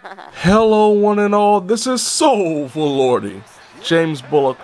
Hello one and all, this is Soulful Lordy, James Bullock,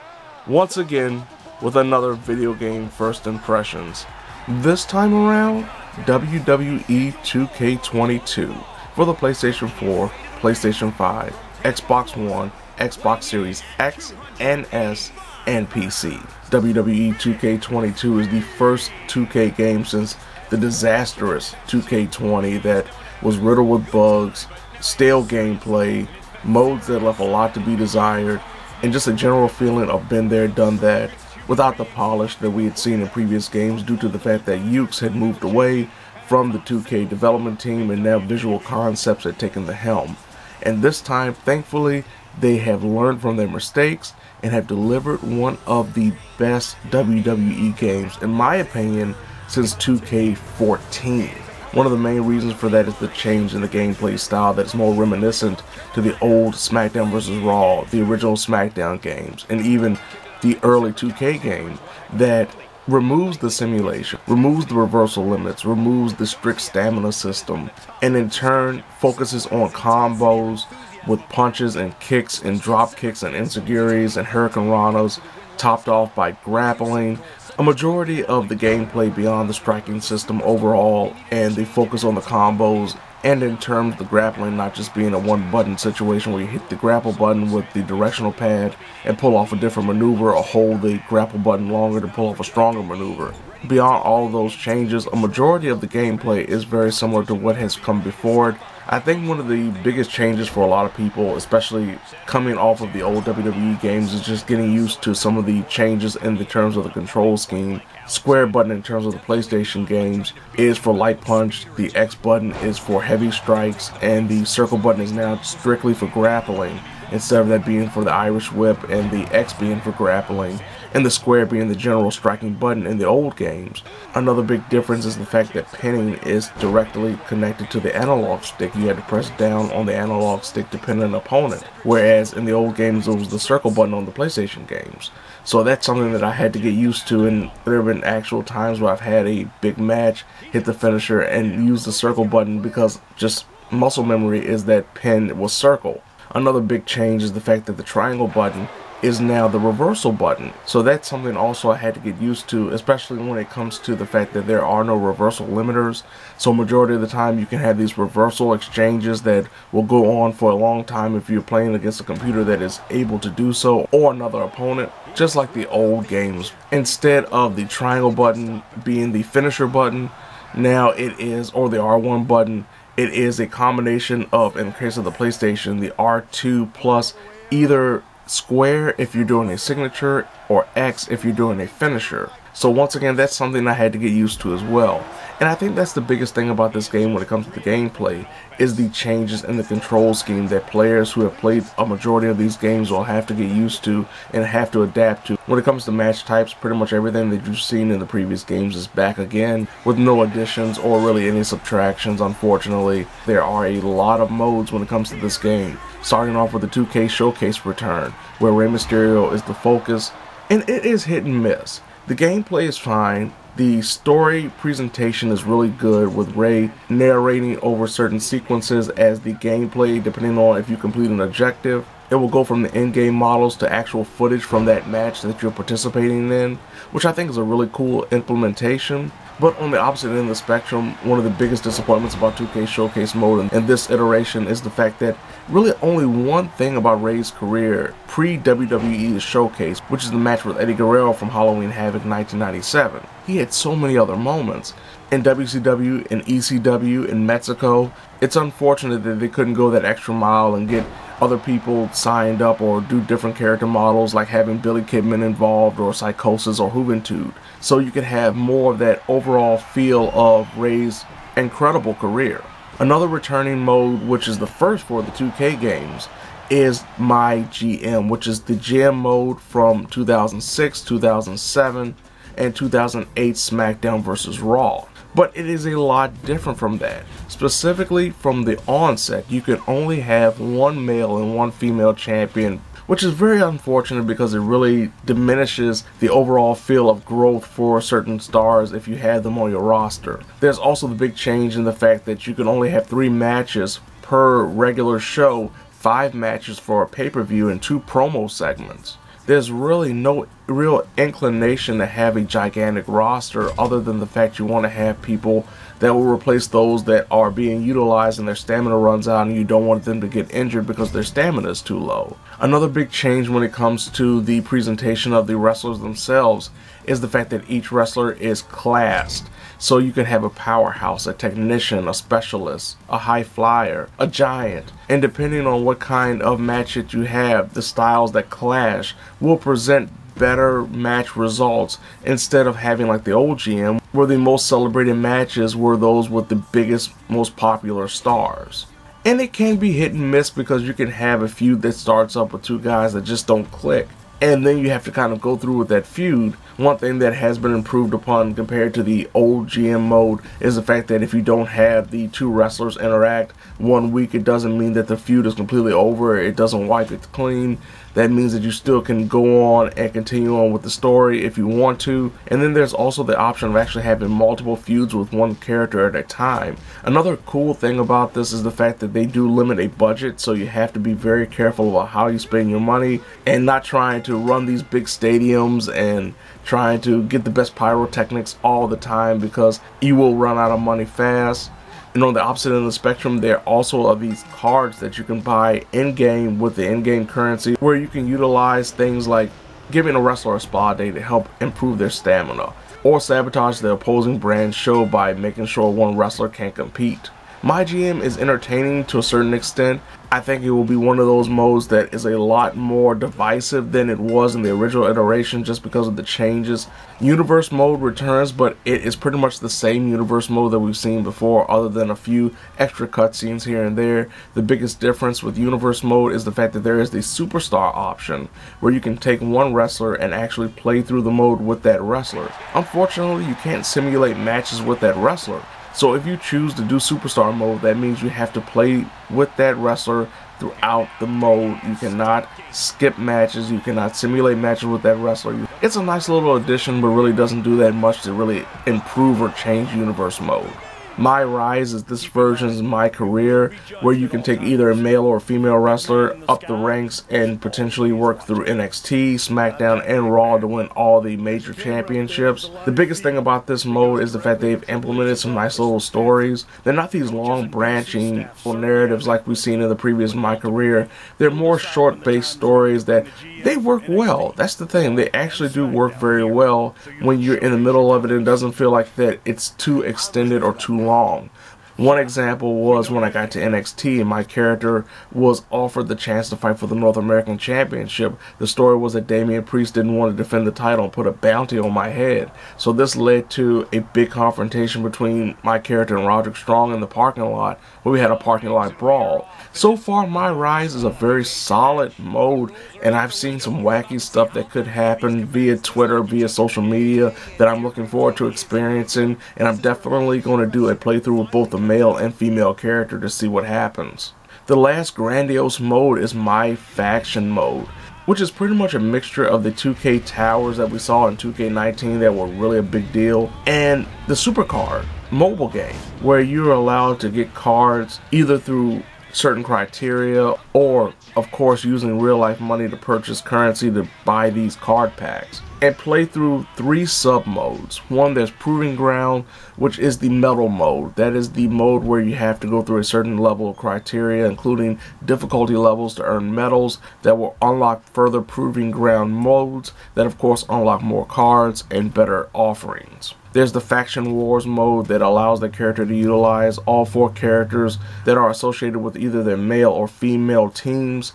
once again with another video game first impressions. This time around, WWE 2K22 for the PlayStation 4, PlayStation 5, Xbox One, Xbox Series X and S, and PC. WWE 2K22 is the first 2K game since the disastrous 2K20 that was riddled with bugs, stale gameplay, modes that left a lot to be desired, and just a general feeling of been there, done that, without the polish that we had seen in previous games due to the fact that Yuke's had moved away from the 2K development team and now Visual Concepts had taken the helm. And this time, thankfully, they have learned from their mistakes and have delivered one of the best WWE games, in my opinion, since 2K14. One of the main reasons for that is the change in the gameplay style that is more reminiscent to the old SmackDown vs. Raw, the original SmackDown games, and even the early 2K game that removes the simulation, removes the reversal limits, removes the strict stamina system, and in turn focuses on combos with punches and kicks and drop kicks and enziguris and hurricane ranas, topped off by grappling. A majority of the gameplay beyond the striking system overall, and the focus on the combos, and in terms of the grappling not just being a one button situation where you hit the grapple button with the directional pad and pull off a different maneuver, or hold the grapple button longer to pull off a stronger maneuver. Beyond all of those changes, a majority of the gameplay is very similar to what has come before it. I think one of the biggest changes for a lot of people, especially coming off of the old WWE games, is just getting used to some of the changes in the terms of the control scheme. Square button in terms of the PlayStation games is for light punch, the X button is for heavy strikes, and the circle button is now strictly for grappling, instead of that being for the Irish whip and the X being for grappling, and the square being the general striking button in the old games. Another big difference is the fact that pinning is directly connected to the analog stick. You had to press down on the analog stick to pin an opponent, whereas in the old games it was the circle button on the PlayStation games. So that's something that I had to get used to, and there have been actual times where I've had a big match, hit the finisher, and use the circle button because just muscle memory is that pin was circle. Another big change is the fact that the triangle button is now the reversal button. So that's something also I had to get used to, especially when it comes to the fact that there are no reversal limiters. So majority of the time you can have these reversal exchanges that will go on for a long time if you're playing against a computer that is able to do so, or another opponent, just like the old games. Instead of the triangle button being the finisher button, now it is, or the R1 button, it is a combination of, in the case of the PlayStation, the R2 plus either square if you're doing a signature, or X if you're doing a finisher. So once again, that's something I had to get used to as well. And I think that's the biggest thing about this game when it comes to the gameplay, is the changes in the control scheme that players who have played a majority of these games will have to get used to and have to adapt to. When it comes to match types, pretty much everything that you've seen in the previous games is back again, with no additions or really any subtractions, unfortunately. There are a lot of modes when it comes to this game, starting off with the 2K Showcase return, where Rey Mysterio is the focus, and it is hit and miss. The gameplay is fine. The story presentation is really good, with Rey narrating over certain sequences as the gameplay, depending on if you complete an objective. It will go from the in-game models to actual footage from that match that you're participating in, which I think is a really cool implementation. But on the opposite end of the spectrum, one of the biggest disappointments about 2K Showcase mode in this iteration is the fact that really only one thing about Rey's career pre-WWE Showcase, which is the match with Eddie Guerrero from Halloween Havoc 1997. He had so many other moments. In WCW, in ECW, in Mexico, it's unfortunate that they couldn't go that extra mile and get other people signed up or do different character models, like having Billy Kidman involved, or Psychosis, or Juventud, so you could have more of that overall feel of Rey's incredible career. Another returning mode, which is the first for the 2K games, is My GM, which is the GM mode from 2006, 2007, and 2008 SmackDown vs. Raw. But it is a lot different from that. Specifically, from the onset, you can only have one male and one female champion, which is very unfortunate because it really diminishes the overall feel of growth for certain stars if you have them on your roster. There's also the big change in the fact that you can only have 3 matches per regular show, 5 matches for a pay-per-view, and 2 promo segments. There's really no real inclination to have a gigantic roster other than the fact you want to have people that will replace those that are being utilized and their stamina runs out and you don't want them to get injured because their stamina is too low. Another big change when it comes to the presentation of the wrestlers themselves is the fact that each wrestler is classed. So you can have a powerhouse, a technician, a specialist, a high flyer, a giant. And depending on what kind of match that you have, the styles that clash will present better match results instead of having like the old GM where the most celebrated matches were those with the biggest, most popular stars. And it can be hit and miss because you can have a feud that starts up with 2 guys that just don't click. And then you have to kind of go through with that feud. One thing that has been improved upon compared to the old GM mode is the fact that if you don't have the 2 wrestlers interact 1 week, it doesn't mean that the feud is completely over. It doesn't wipe it clean. That means that you still can go on and continue on with the story if you want to. And then there's also the option of actually having multiple feuds with 1 character at a time. Another cool thing about this is the fact that they do limit a budget, so you have to be very careful about how you spend your money and not trying to run these big stadiums and trying to get the best pyrotechnics all the time because you will run out of money fast. And on the opposite end of the spectrum, there also are these cards that you can buy in-game with the in-game currency where you can utilize things like giving a wrestler a spa day to help improve their stamina or sabotage the opposing brand's show by making sure one wrestler can't compete. My GM is entertaining to a certain extent. I think it will be one of those modes that is a lot more divisive than it was in the original iteration just because of the changes. Universe mode returns, but it is pretty much the same universe mode that we've seen before other than a few extra cutscenes here and there. The biggest difference with universe mode is the fact that there is the superstar option where you can take 1 wrestler and actually play through the mode with that wrestler. Unfortunately, you can't simulate matches with that wrestler. So if you choose to do superstar mode, that means you have to play with that wrestler throughout the mode. You cannot skip matches, you cannot simulate matches with that wrestler. It's a nice little addition, but really doesn't do that much to really improve or change universe mode. My Rise is this version's My Career, where you can take either a male or female wrestler up the ranks and potentially work through NXT, SmackDown, and Raw to win all the major championships. The biggest thing about this mode is the fact they've implemented some nice little stories. They're not these long branching narratives like we've seen in the previous My Career. They're more short-based stories that they work well. That's the thing. They actually do work very well when you're in the middle of it and it doesn't feel like that it's too extended or too long. One example was when I got to NXT and my character was offered the chance to fight for the North American Championship. The story was that Damian Priest didn't want to defend the title and put a bounty on my head. So this led to a big confrontation between my character and Roderick Strong in the parking lot, where we had a parking lot brawl. So far, My Rise is a very solid mode, and I've seen some wacky stuff that could happen via Twitter, via social media, that I'm looking forward to experiencing, and I'm definitely going to do a playthrough with both the male and female character to see what happens. The last grandiose mode is My Faction mode, which is pretty much a mixture of the 2K towers that we saw in 2K19 that were really a big deal, and the Supercard mobile game, where you're allowed to get cards either through certain criteria or, of course, using real life money to purchase currency to buy these card packs, and play through 3 sub modes. One, there's Proving Ground, which is the medal mode. That is the mode where you have to go through a certain level of criteria, including difficulty levels, to earn medals that will unlock further Proving Ground modes that, of course, unlock more cards and better offerings. There's the Faction Wars mode that allows the character to utilize all 4 characters that are associated with either their male or female teams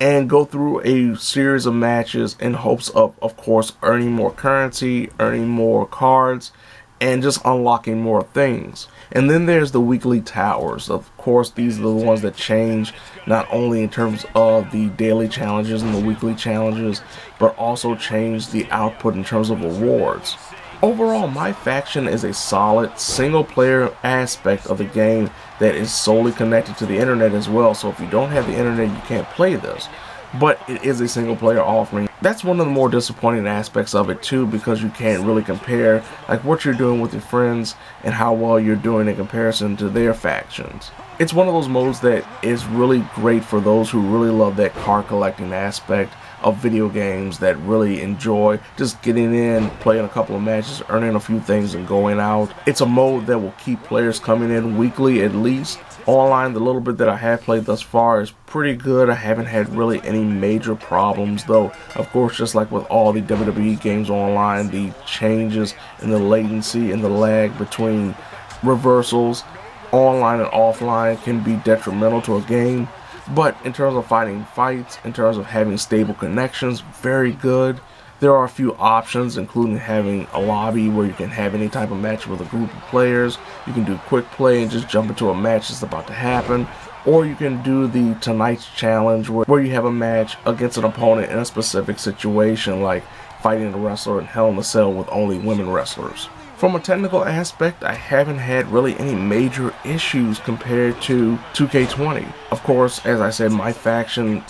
and go through a series of matches in hopes of course, earning more currency, earning more cards, and just unlocking more things. And then there's the weekly towers. Of course, these are the ones that change not only in terms of the daily challenges and the weekly challenges, but also change the output in terms of awards. Overall, My Faction is a solid single-player aspect of the game that is solely connected to the internet as well. So if you don't have the internet, you can't play this. but it is a single player offering. That's one of the more disappointing aspects of it too, because you can't really compare like what you're doing with your friends and how well you're doing in comparison to their factions. It's one of those modes that is really great for those who really love that card collecting aspect of video games, that really enjoy just getting in, playing a couple of matches, earning a few things and going out. It's a mode that will keep players coming in weekly at least. Online, the little bit that I have played thus far is pretty good. I haven't had really any major problems though. Of course, just like with all the WWE games online, the changes in the latency and the lag between reversals online and offline can be detrimental to a game. But in terms of fighting fights, in terms of having stable connections, very good. There are a few options, including having a lobby where you can have any type of match with a group of players. You can do quick play and just jump into a match that's about to happen. Or you can do the Tonight's Challenge where you have a match against an opponent in a specific situation, like fighting a wrestler in Hell in a Cell with only women wrestlers. From a technical aspect, I haven't had really any major issues compared to 2K20. Of course, as I said, my faction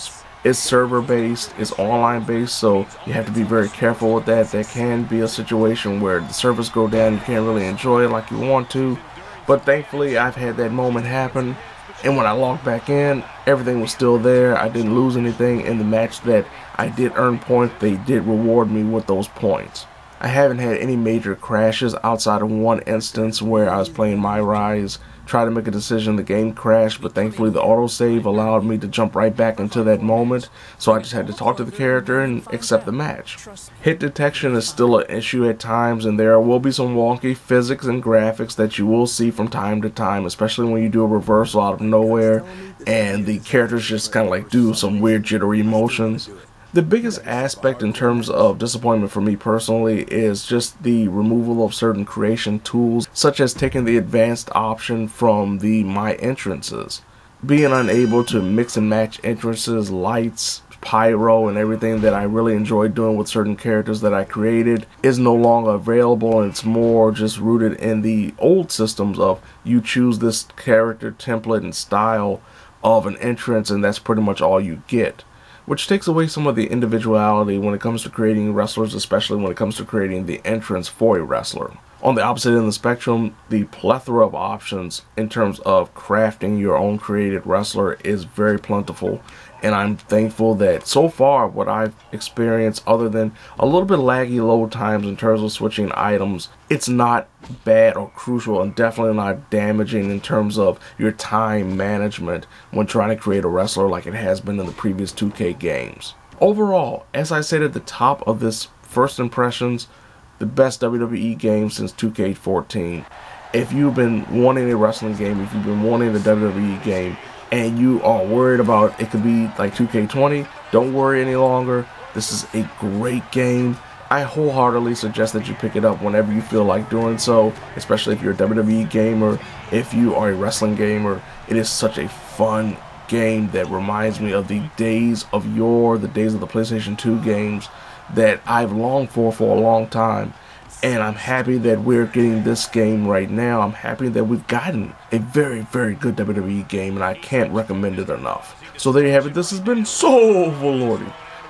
is server-based, it's online-based, so you have to be very careful with that. There can be a situation where the servers go down, you can't really enjoy it like you want to. But thankfully, I've had that moment happen, and when I logged back in, everything was still there. I didn't lose anything in the match that I did earn points. They did reward me with those points. I haven't had any major crashes outside of one instance where I was playing My Rise, tried to make a decision, the game crashed, but thankfully the autosave allowed me to jump right back into that moment, so I just had to talk to the character and accept the match. Hit detection is still an issue at times, and there will be some wonky physics and graphics that you will see from time to time, especially when you do a reversal out of nowhere and the characters just kind of like do some weird jittery motions. The biggest aspect in terms of disappointment for me personally is just the removal of certain creation tools, such as taking the advanced option from the My Entrances. Being unable to mix and match entrances, lights, pyro, and everything that I really enjoyed doing with certain characters that I created is no longer available, and it's more just rooted in the old systems of you choose this character template and style of an entrance and that's pretty much all you get, which takes away some of the individuality when it comes to creating wrestlers, especially when it comes to creating the entrance for a wrestler. On the opposite end of the spectrum, the plethora of options in terms of crafting your own created wrestler is very plentiful, and I'm thankful that so far what I've experienced, other than a little bit laggy load times in terms of switching items, it's not bad or crucial, and definitely not damaging in terms of your time management when trying to create a wrestler like it has been in the previous 2K games. Overall, as I said at the top of this first impressions, the best WWE game since 2K14. If you've been wanting a wrestling game, if you've been wanting a WWE game, and you are worried about it could be like 2K20, don't worry any longer. This is a great game. I wholeheartedly suggest that you pick it up whenever you feel like doing so, especially if you're a WWE gamer, if you are a wrestling gamer. It is such a fun game that reminds me of the days of yore, the days of the PlayStation 2 games that I've longed for a long time. And I'm happy that we're getting this game right now. I'm happy that we've gotten a very, very good WWE game, and I can't recommend it enough. So there you have it. This has been Soulful Lordy,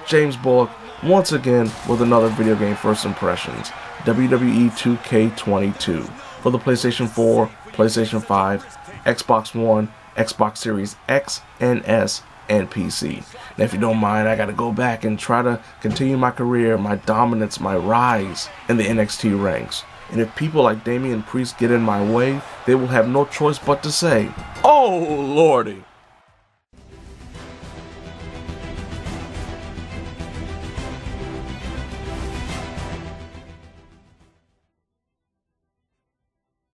James Bullock, once again with another video game first impressions, WWE 2K22 for the PlayStation 4, PlayStation 5, Xbox One, Xbox Series X and S, and PC. Now, if you don't mind, I gotta go back and try to continue my career, my dominance, my rise in the NXT ranks. And if people like Damian Priest get in my way, they will have no choice but to say, "Oh Lordy."